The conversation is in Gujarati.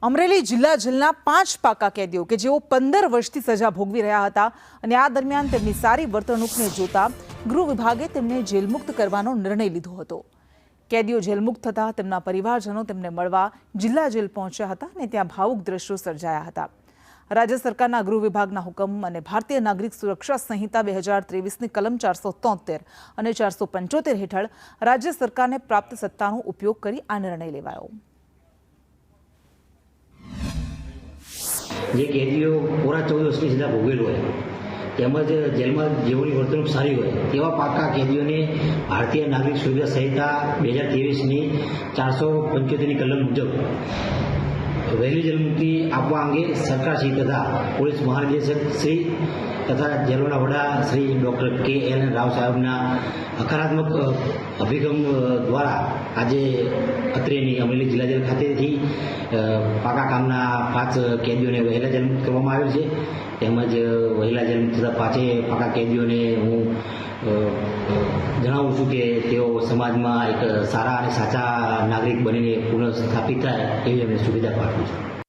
અમરેલી જિલ્લા જેલના 5 પાકા કેદીઓ કે જેઓ 15 વર્ષથી સજા ભોગવી રહ્યા હતા અને આ દરમિયાન તેમની સારી વર્તણૂકને જોતા ગૃહ વિભાગે તેમને જેલમુક્ત કરવાનો નિર્ણય લીધો હતો। કેદીઓ જેલમુક્ત થતા તેમના પરિવારજનો તેમને મળવા જિલ્લા જેલ પહોંચ્યા હતા અને ત્યાં ભાવુક દ્રશ્યો સર્જાયા હતા। રાજ્ય સરકારના ગૃહ વિભાગના હુકમ અને ભારતીય નાગરિક સુરક્ષા સંહિતા 2023ની કલમ 473 અને 475 હેઠળ રાજ્ય સરકારને પ્રાપ્ત સત્તાનો ઉપયોગ કરી આ નિર્ણય લેવાયો। જે કેદીઓ પૂરા 14 વર્ષની સજા ભોગવેલ હોય તેમજ જેલમાં જેઓની વર્તણૂક સારી હોય તેવા પાકા કેદીઓને ભારતીય નાગરિક સુરક્ષા સંહિતા 2023ની 475ની કલમ મુજબ વહેલી જેલમુક્તિ આપવા અંગે સરકારશ્રી તથા પોલીસ મહાનિદેશક શ્રી તથા જેલોના વડા શ્રી ડૉક્ટર કે.એલ. રાવ સાહેબના હકારાત્મક અભિગમ દ્વારા આજે અત્રેની અમરેલી જિલ્લા જેલ ખાતેથી પાકા કામના 5 કેદીઓને વહેલા જેલમુક્ત કરવામાં આવેલ છે। તેમજ વહેલા જેલમુક્ત થતા 5 પાકા કેદીઓને હું જણાવું છું કે તેઓ સમાજમાં એક સારા અને સાચા નાગરિક બનીને પુનઃસ્થાપિત થાય એવી અમે સુવિધા પાઠવું છું।